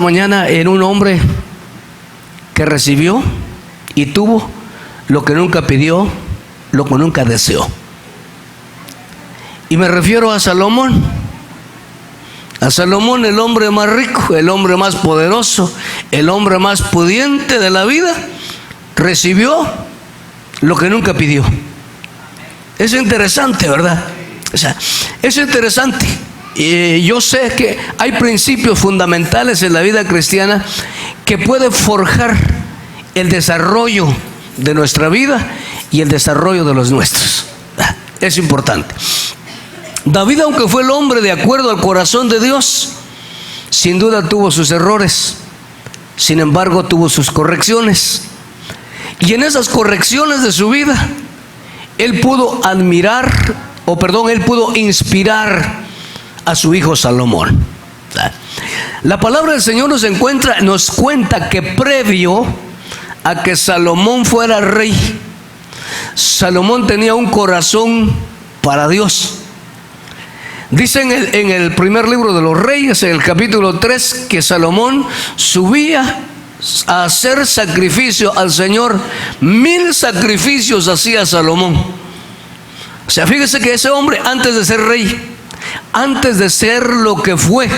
mañana en un hombre que recibió y tuvo lo que nunca pidió, lo que nunca deseó. Y me refiero a Salomón. A Salomón, el hombre más rico, el hombre más poderoso, el hombre más pudiente de la vida, recibió lo que nunca pidió. Es interesante, ¿verdad? O sea, es interesante. Yo sé que hay principios fundamentales en la vida cristiana que pueden forjar el desarrollo de nuestra vida y el desarrollo de los nuestros. Es importante. David, aunque fue el hombre de acuerdo al corazón de Dios, sin duda tuvo sus errores. Sin embargo, tuvo sus correcciones. Y en esas correcciones de su vida, él pudo él pudo inspirar a su hijo Salomón. La palabra del Señor nos cuenta que previo a que Salomón fuera rey, Salomón tenía un corazón para Dios. Dice en el primer libro de los Reyes, en el capítulo 3, que Salomón subía a hacer sacrificio al Señor. 1000 sacrificios hacía Salomón. O sea, fíjese que ese hombre, antes de ser rey, antes de ser lo que fue,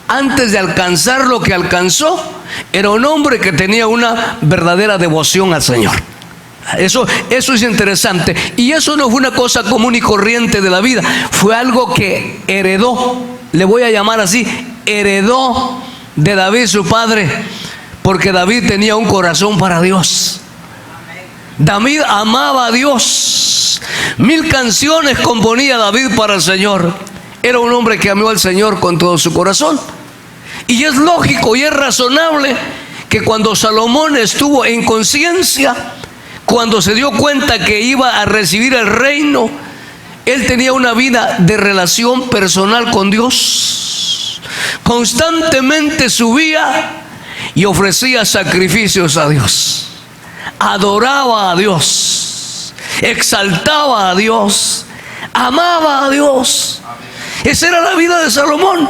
antes de alcanzar lo que alcanzó, era un hombre que tenía una verdadera devoción al Señor. Eso es interesante. Y eso no fue una cosa común y corriente de la vida. Fue algo que heredó, le voy a llamar así, heredó de David su padre, porque David tenía un corazón para Dios. David amaba a Dios. 1000 canciones componía David para el Señor. Era un hombre que amó al Señor con todo su corazón. Y es lógico y es razonable que cuando Salomón estuvo en conciencia, cuando se dio cuenta que iba a recibir el reino, él tenía una vida de relación personal con Dios. Constantemente subía y ofrecía sacrificios a Dios. Adoraba a Dios, exaltaba a Dios, amaba a Dios. Esa era la vida de Salomón.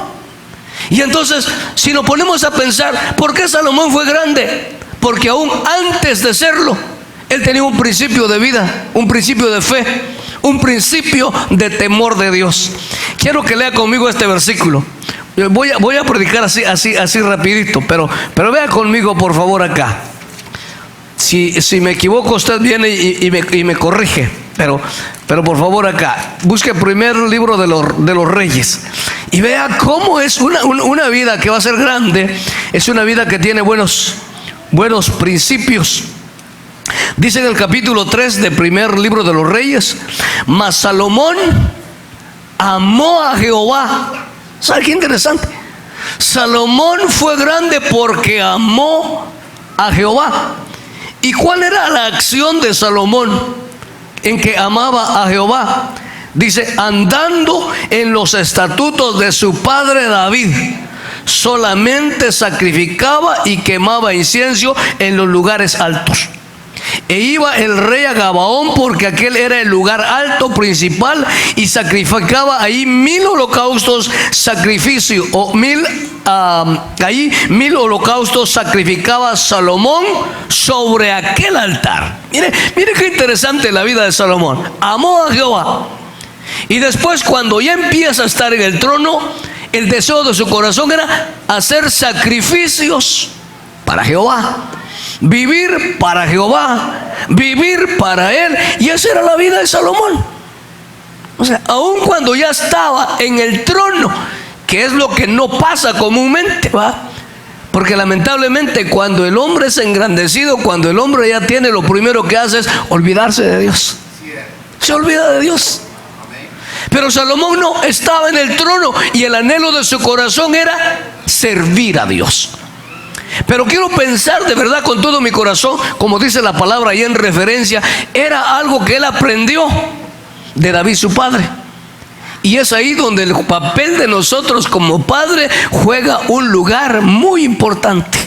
Y entonces, si nos ponemos a pensar, ¿por qué Salomón fue grande? Porque aún antes de serlo, él tenía un principio de vida, un principio de fe, un principio de temor de Dios. Quiero que lea conmigo este versículo. Voy a predicar así rapidito, pero vea conmigo por favor acá. Si me equivoco, usted viene y me corrige, pero por favor acá. Busque el primer libro de los Reyes y vea cómo es una vida que va a ser grande. Es una vida que tiene buenos principios. Dice en el capítulo 3 del primer libro de los Reyes: mas Salomón amó a Jehová. ¿Sabe qué interesante? Salomón fue grande porque amó a Jehová. ¿Y cuál era la acción de Salomón en que amaba a Jehová? Dice: andando en los estatutos de su padre David, solamente sacrificaba y quemaba incienso en los lugares altos. E iba el rey a Gabaón, porque aquel era el lugar alto principal, y sacrificaba ahí 1000 holocaustos, sacrificio, o 1000 holocaustos sacrificaba Salomón sobre aquel altar. Mire qué interesante la vida de Salomón. Amó a Jehová. Y después, cuando ya empieza a estar en el trono, el deseo de su corazón era hacer sacrificios para Jehová, vivir para Jehová, vivir para Él. Y esa era la vida de Salomón. O sea, aun cuando ya estaba en el trono, que es lo que no pasa comúnmente, ¿va? Porque lamentablemente cuando el hombre es engrandecido, cuando el hombre ya tiene, lo primero que hace es olvidarse de Dios. Se olvida de Dios. Pero Salomón no, estaba en el trono y el anhelo de su corazón era servir a Dios. Pero quiero pensar de verdad con todo mi corazón, como dice la palabra ahí en referencia, era algo que él aprendió de David su padre. Y es ahí donde el papel de nosotros como padre juega un lugar muy importante.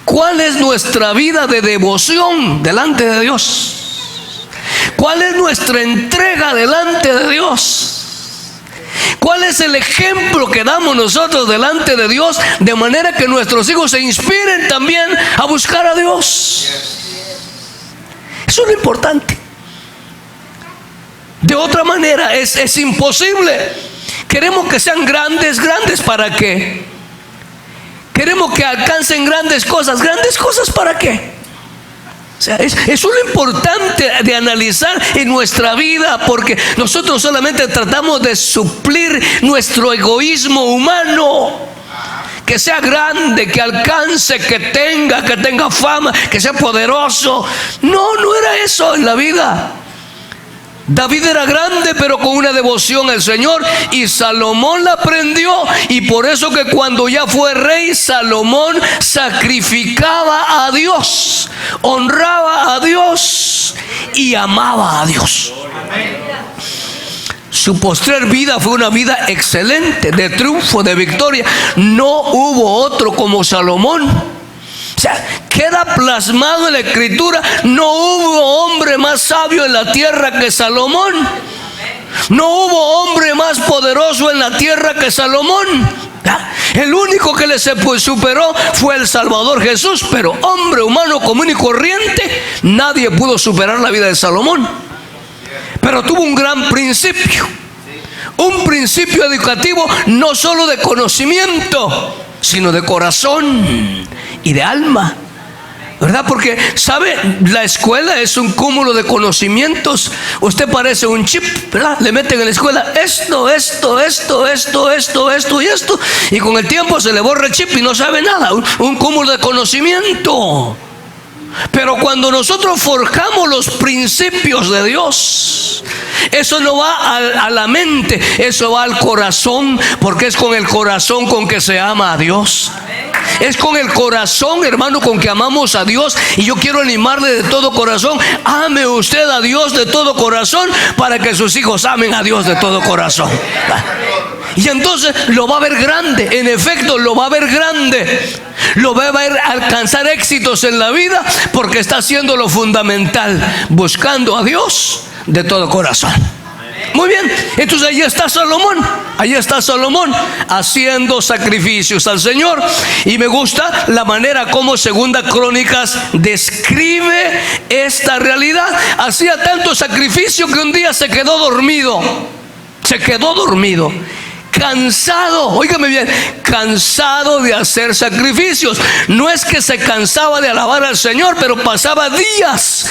¿Cuál es nuestra vida de devoción delante de Dios? ¿Cuál es nuestra entrega delante de Dios? ¿Cuál es el ejemplo que damos nosotros delante de Dios? De manera que nuestros hijos se inspiren también a buscar a Dios. Eso es lo importante. De otra manera es imposible. Queremos que sean grandes. ¿Para qué? Queremos que alcancen grandes cosas ¿para qué? O sea, eso es lo importante de analizar en nuestra vida, porque nosotros solamente tratamos de suplir nuestro egoísmo humano. Que sea grande, que alcance, que tenga fama, que sea poderoso. No era eso en la vida. David era grande, pero con una devoción al Señor, y Salomón la aprendió, y por eso que cuando ya fue rey, Salomón sacrificaba a Dios, honraba a Dios y amaba a Dios. Su postrer vida fue una vida excelente, de triunfo, de victoria. No hubo otro como Salomón. O sea, queda plasmado en la Escritura: no hubo hombre más sabio en la tierra que Salomón. No hubo hombre más poderoso en la tierra que Salomón. El único que le superó fue el Salvador Jesús, pero hombre humano común y corriente, nadie pudo superar la vida de Salomón. Pero tuvo un gran principio, un principio educativo, no solo de conocimiento, sino de corazón y de alma, ¿verdad? Porque, ¿sabe? La escuela es un cúmulo de conocimientos. Usted parece un chip, ¿verdad? Le meten en la escuela esto, y esto, y con el tiempo se le borra el chip y no sabe nada. Un cúmulo de conocimiento. Pero cuando nosotros forjamos los principios de Dios, eso no va a la mente, eso va al corazón, porque es con el corazón con que se ama a Dios. Es con el corazón, hermano, con que amamos a Dios. Y yo quiero animarle de todo corazón: ame usted a Dios de todo corazón, para que sus hijos amen a Dios de todo corazón. Y entonces lo va a ver grande. En efecto, lo va a ver grande. Lo va a ver alcanzar éxitos en la vida, porque está haciendo lo fundamental, buscando a Dios de todo corazón. Muy bien, entonces ahí está Salomón haciendo sacrificios al Señor. Y me gusta la manera como Segunda Crónicas describe esta realidad. Hacía tanto sacrificio que un día se quedó dormido, cansado, óigame bien, cansado de hacer sacrificios. No es que se cansaba de alabar al Señor, pero pasaba días,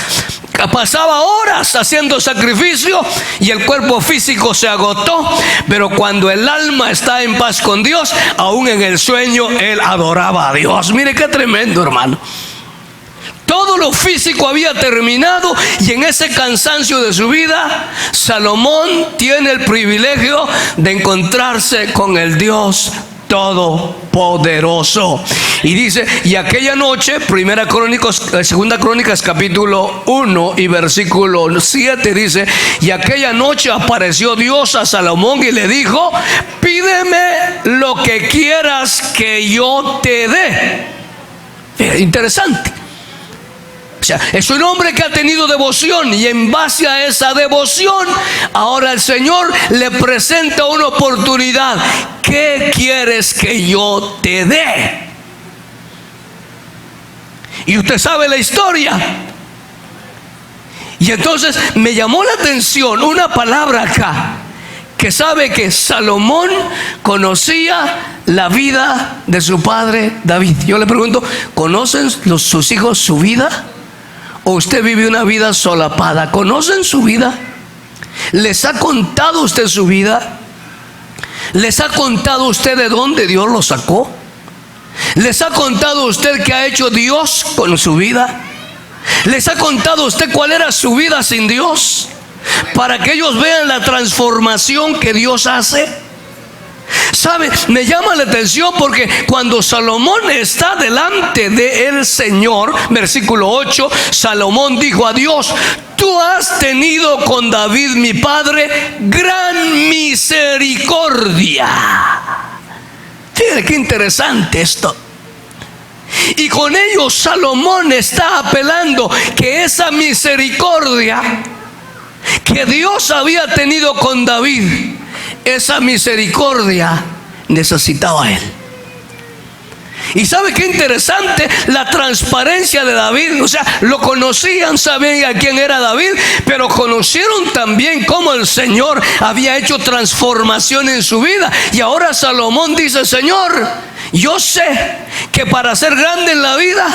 pasaba horas haciendo sacrificio, y el cuerpo físico se agotó. Pero cuando el alma está en paz con Dios, aún en el sueño él adoraba a Dios. Mire qué tremendo, hermano. Todo lo físico había terminado, y en ese cansancio de su vida, Salomón tiene el privilegio de encontrarse con el Dios Todopoderoso. Y dice: y aquella noche, Segunda Crónicas capítulo 1 y versículo 7 dice: y aquella noche apareció Dios a Salomón y le dijo: pídeme lo que quieras que yo te dé. Interesante. O sea, es un hombre que ha tenido devoción, y en base a esa devoción, ahora el Señor le presenta una oportunidad. ¿Qué quieres que yo te dé? Y usted sabe la historia. Y entonces me llamó la atención una palabra acá, que sabe que Salomón conocía la vida de su padre David. Yo le pregunto: ¿conocen sus hijos su vida? ¿O usted vive una vida solapada? ¿Conocen su vida? ¿Les ha contado usted su vida? ¿Les ha contado usted de dónde Dios lo sacó? ¿Les ha contado usted qué ha hecho Dios con su vida? ¿Les ha contado usted cuál era su vida sin Dios? Para que ellos vean la transformación que Dios hace. ¿Sabe? Me llama la atención porque cuando Salomón está delante del Señor, versículo 8, Salomón dijo a Dios: tú has tenido con David mi padre gran misericordia. Fíjate qué interesante esto. Y con ello Salomón está apelando que esa misericordia que Dios había tenido con David esa misericordia necesitaba él. Y ¿sabe qué interesante? La transparencia de David. O sea, lo conocían, sabían quién era David, pero conocieron también cómo el Señor había hecho transformación en su vida. Y ahora Salomón dice: Señor, yo sé que para ser grande en la vida,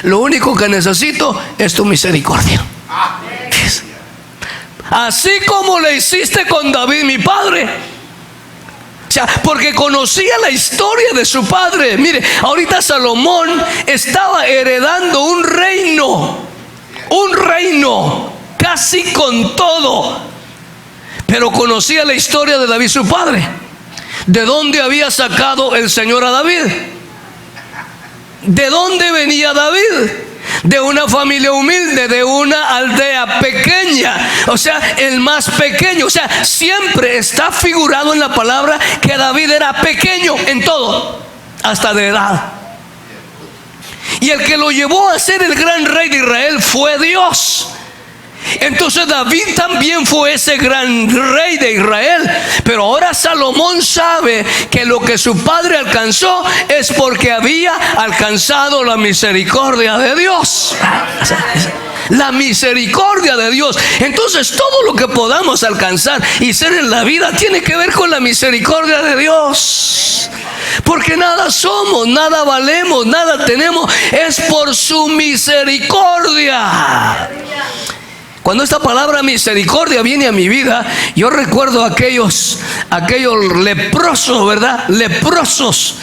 lo único que necesito es tu misericordia. Así como le hiciste con David, mi padre. O sea, porque conocía la historia de su padre. Mire, ahorita Salomón estaba heredando un reino casi con todo, pero conocía la historia de David, su padre. ¿De dónde había sacado el Señor a David? ¿De dónde venía David? De una familia humilde, de una aldea pequeña. O sea, el más pequeño. O sea, siempre está figurado en la palabra que David era pequeño en todo, hasta de edad. Y el que lo llevó a ser el gran rey de Israel fue Dios. Entonces David también fue ese gran rey de Israel. Pero ahora Salomón sabe que lo que su padre alcanzó es porque había alcanzado la misericordia de Dios. La misericordia de Dios. Entonces todo lo que podamos alcanzar y ser en la vida tiene que ver con la misericordia de Dios. Porque nada somos, nada valemos, nada tenemos, es por su misericordia. Cuando esta palabra misericordia viene a mi vida, yo recuerdo aquellos leprosos, ¿verdad? Leprosos,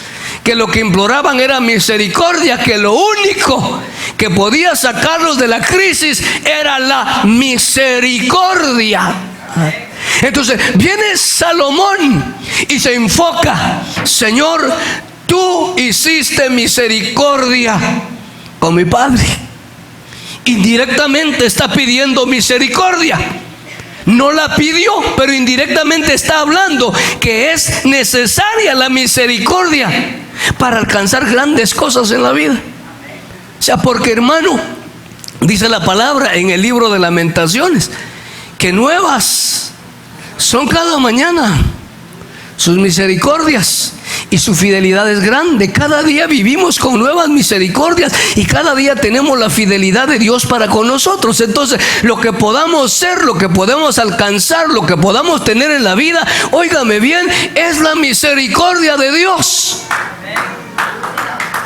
que lo que imploraban era misericordia, que lo único que podía sacarlos de la crisis era la misericordia. Entonces viene Salomón y se enfoca: Señor, tú hiciste misericordia con mi padre. Indirectamente está pidiendo misericordia. No la pidió, pero indirectamente está hablando que es necesaria la misericordia para alcanzar grandes cosas en la vida. O sea, porque, hermano, dice la palabra en el libro de Lamentaciones, que nuevas son cada mañana sus misericordias, y su fidelidad es grande. Cada día vivimos con nuevas misericordias y cada día tenemos la fidelidad de Dios para con nosotros. Entonces, lo que podamos ser, lo que podemos alcanzar, lo que podamos tener en la vida, óigame bien, es la misericordia de Dios.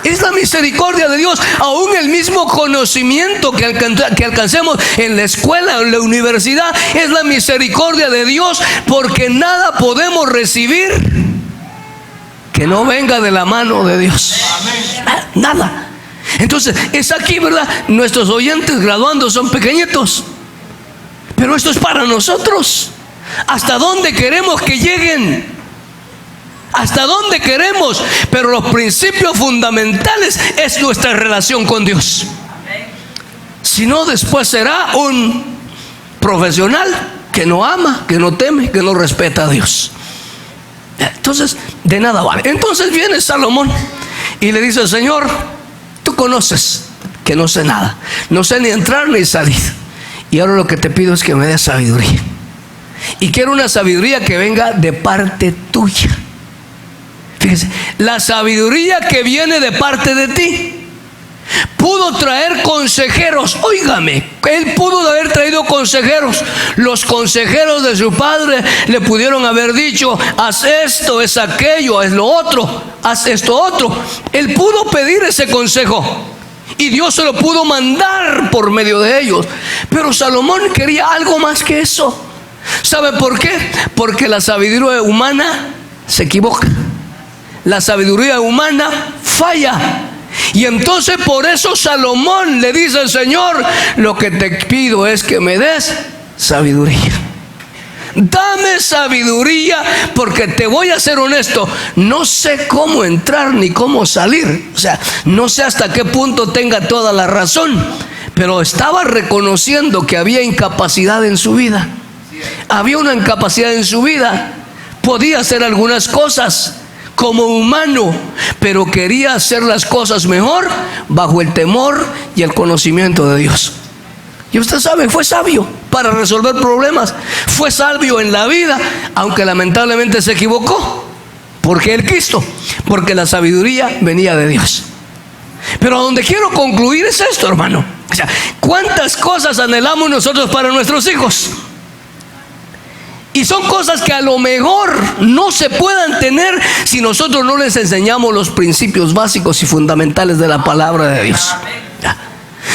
Es la misericordia de Dios. Aún el mismo conocimiento que alcancemos en la escuela o en la universidad es la misericordia de Dios, porque nada podemos recibir que no venga de la mano de Dios. Nada. Entonces es aquí, ¿verdad? Nuestros oyentes graduando son pequeñitos, pero esto es para nosotros. ¿Hasta dónde queremos que lleguen? ¿Hasta dónde queremos? Pero los principios fundamentales es nuestra relación con Dios. Si no, después será un profesional que no ama, que no teme, que no respeta a Dios. Entonces, de nada vale. Entonces viene Salomón y le dice: Señor, tú conoces que no sé nada, no sé ni entrar ni salir, y ahora lo que te pido es que me des sabiduría, y quiero una sabiduría que venga de parte tuya. Fíjese, la sabiduría que viene de parte de ti pudo traer consejeros. Óigame, él pudo haber traído consejeros. Los consejeros de su padre le pudieron haber dicho: haz esto, es aquello, es lo otro, haz esto otro. Él pudo pedir ese consejo y Dios se lo pudo mandar por medio de ellos. Pero Salomón quería algo más que eso. ¿Sabe por qué? Porque la sabiduría humana se equivoca. La sabiduría humana falla. Y entonces por eso Salomón le dice: Señor, lo que te pido es que me des sabiduría. Dame sabiduría, porque te voy a ser honesto, no sé cómo entrar ni cómo salir. O sea, no sé hasta qué punto tenga toda la razón, pero estaba reconociendo que había incapacidad en su vida. Había una incapacidad en su vida. Podía hacer algunas cosas como humano, pero quería hacer las cosas mejor bajo el temor y el conocimiento de Dios. Y usted sabe, fue sabio para resolver problemas. Fue sabio en la vida, aunque lamentablemente se equivocó. Porque él quiso, porque la sabiduría venía de Dios. Pero a donde quiero concluir es esto, hermano. O sea, ¿cuántas cosas anhelamos nosotros para nuestros hijos? Y son cosas que a lo mejor no se puedan tener si nosotros no les enseñamos los principios básicos y fundamentales de la palabra de Dios.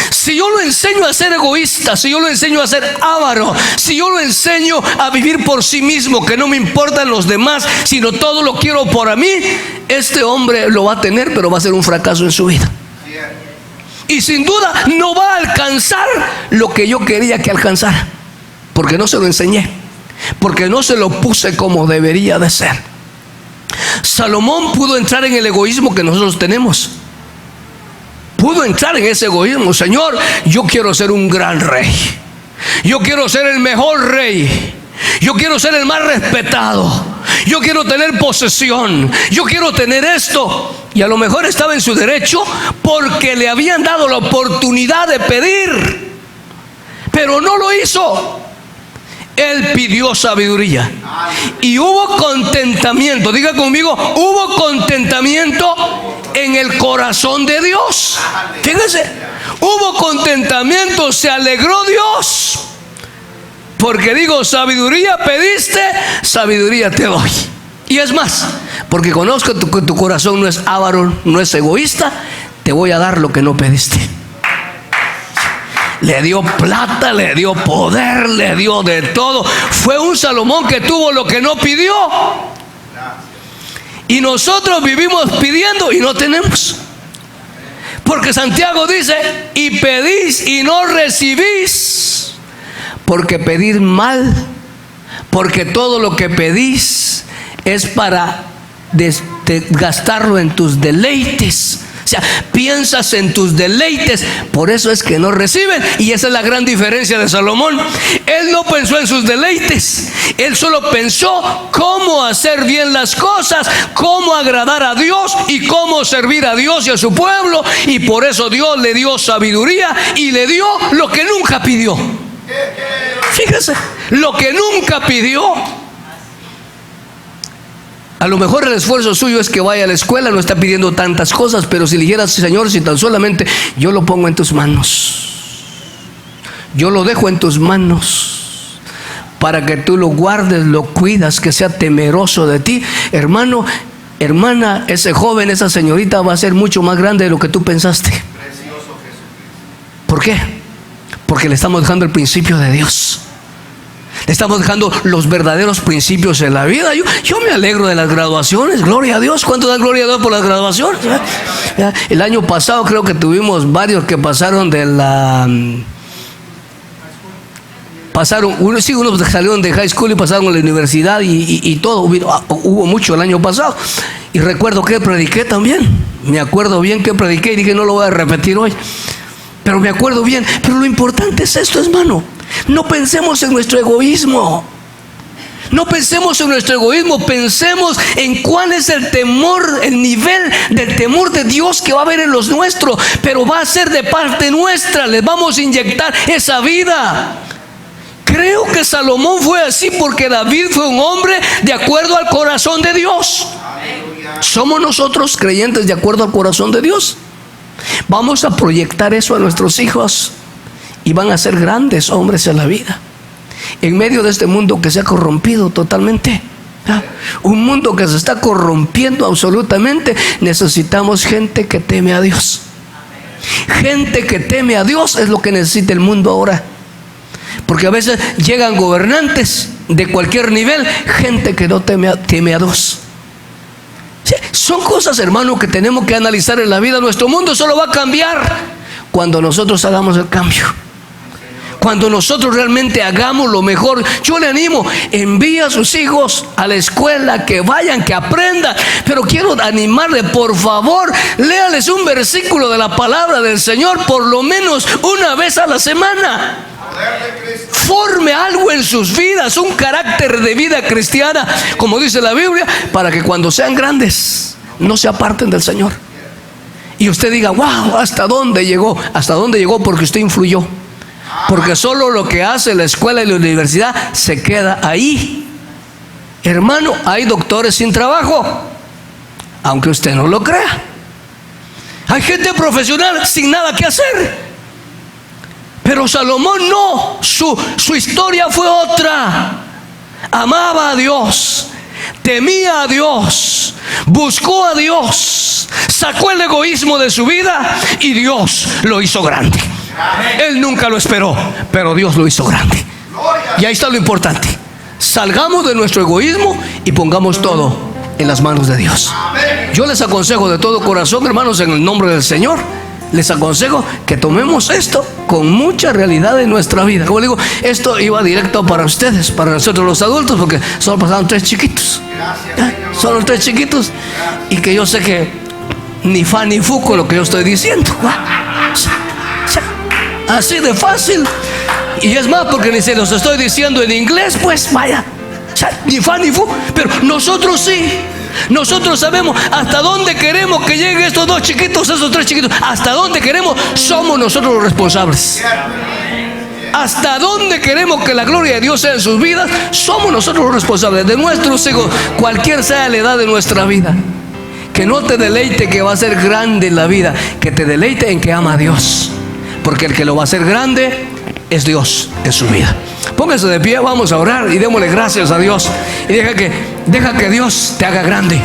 Si yo lo enseño a ser egoísta, si yo lo enseño a ser avaro, si yo lo enseño a vivir por sí mismo, que no me importan los demás, sino todo lo quiero para mí, este hombre lo va a tener, pero va a ser un fracaso en su vida. Y sin duda no va a alcanzar lo que yo quería que alcanzara, porque no se lo enseñé, porque no se lo puse como debería de ser. Salomón pudo entrar en el egoísmo que nosotros tenemos. Pudo entrar en ese egoísmo. Señor, yo quiero ser un gran rey. Yo quiero ser el mejor rey. Yo quiero ser el más respetado. Yo quiero tener posesión. Yo quiero tener esto. Y a lo mejor estaba en su derecho porque le habían dado la oportunidad de pedir. Pero no lo hizo. Él pidió sabiduría. Y hubo contentamiento. Diga conmigo, hubo contentamiento en el corazón de Dios. Fíjese, hubo contentamiento, se alegró Dios. Porque digo, sabiduría pediste, sabiduría te doy. Y es más, porque conozco que tu corazón no es avaro, no es egoísta, te voy a dar lo que no pediste. Le dio plata, le dio poder, le dio de todo. Fue un Salomón que tuvo lo que no pidió. Y nosotros vivimos pidiendo y no tenemos. Porque Santiago dice, y pedís y no recibís, porque pedís mal, porque todo lo que pedís es para gastarlo en tus deleites. O sea, piensas en tus deleites, por eso es que no reciben. Y esa es la gran diferencia de Salomón. Él no pensó en sus deleites, él solo pensó cómo hacer bien las cosas, cómo agradar a Dios y cómo servir a Dios y a su pueblo. Y por eso Dios le dio sabiduría y le dio lo que nunca pidió. Fíjese, lo que nunca pidió. A lo mejor el esfuerzo suyo es que vaya a la escuela, no está pidiendo tantas cosas, pero si le dijeras, Señor, si tan solamente yo lo pongo en tus manos, yo lo dejo en tus manos, para que tú lo guardes, lo cuidas, que sea temeroso de ti, hermano, hermana, ese joven, esa señorita va a ser mucho más grande de lo que tú pensaste. ¿Por qué? Porque le estamos dejando el principio de Dios. Le estamos dejando los verdaderos principios en la vida. Yo me alegro de las graduaciones, gloria a Dios. ¿Cuánto dan gloria a Dios por las graduaciones? El año pasado creo que tuvimos varios que pasaron de la... unos salieron de high school y pasaron a la universidad y todo. Hubo mucho el año pasado. Y recuerdo que prediqué también. Me acuerdo bien que prediqué y dije, no lo voy a repetir hoy. Pero me acuerdo bien. Pero lo importante es esto, hermano. No pensemos en nuestro egoísmo. No pensemos en nuestro egoísmo. Pensemos en cuál es el temor, el nivel del temor de Dios que va a haber en los nuestros. Pero va a ser de parte nuestra. Les vamos a inyectar esa vida. Creo que Salomón fue así porque David fue un hombre de acuerdo al corazón de Dios. ¿Somos nosotros creyentes de acuerdo al corazón de Dios? Vamos a proyectar eso a nuestros hijos. Y van a ser grandes hombres en la vida. En medio de este mundo que se ha corrompido totalmente. Un mundo que se está corrompiendo absolutamente. Necesitamos gente que teme a Dios. Gente que teme a Dios es lo que necesita el mundo ahora. Porque a veces llegan gobernantes de cualquier nivel. Gente que no teme a Dios. Sí, son cosas, hermano, que tenemos que analizar en la vida. Nuestro mundo solo va a cambiar cuando nosotros hagamos el cambio. Cuando nosotros realmente hagamos lo mejor. Yo le animo, envíe a sus hijos a la escuela, que vayan, que aprendan. Pero quiero animarle, por favor, léales un versículo de la palabra del Señor por lo menos una vez a la semana. Forme algo en sus vidas, un carácter de vida cristiana, como dice la Biblia, para que cuando sean grandes no se aparten del Señor. Y usted diga, wow, ¿hasta dónde llegó? ¿Hasta dónde llegó? Porque usted influyó. Porque solo lo que hace la escuela y la universidad se queda ahí. Hermano, hay doctores sin trabajo, aunque usted no lo crea. Hay gente profesional sin nada que hacer. Pero Salomón no, su historia fue otra. Amaba a Dios, temía a Dios, buscó a Dios, sacó el egoísmo de su vida y Dios lo hizo grande. Él nunca lo esperó, pero Dios lo hizo grande. Y ahí está lo importante. Salgamos de nuestro egoísmo y pongamos todo en las manos de Dios. Yo les aconsejo de todo corazón, hermanos, en el nombre del Señor, les aconsejo que tomemos esto con mucha realidad en nuestra vida. Como digo, esto iba directo para ustedes, para nosotros los adultos, porque solo pasaron 3 chiquitos. Solo 3 chiquitos. Y que yo sé que ni fa ni fu con lo que yo estoy diciendo. Así de fácil. Y es más, porque ni se los estoy diciendo en inglés, pues vaya, ni fa ni fu. Pero nosotros sí. Nosotros sabemos hasta dónde queremos que lleguen estos 2 chiquitos, esos 3 chiquitos. Hasta dónde queremos, somos nosotros los responsables. Hasta dónde queremos que la gloria de Dios sea en sus vidas, somos nosotros los responsables de nuestros hijos, cualquier sea la edad de nuestra vida. Que no te deleite que va a ser grande en la vida, que te deleite en que ama a Dios, porque el que lo va a hacer grande es Dios en su vida. Póngase de pie, vamos a orar y démosle gracias a Dios. Y deja que Dios te haga grande.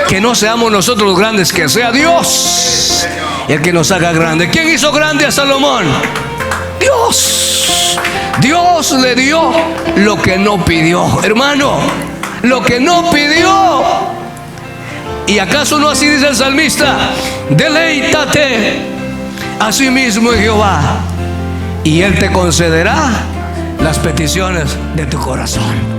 Que no seamos nosotros los grandes, que sea Dios el que nos haga grande. ¿Quién hizo grande a Salomón? Dios. Dios le dio lo que no pidió, hermano, lo que no pidió. ¿Y acaso no así dice el salmista? Deleítate a sí mismo en Jehová, y Él te concederá las peticiones de tu corazón.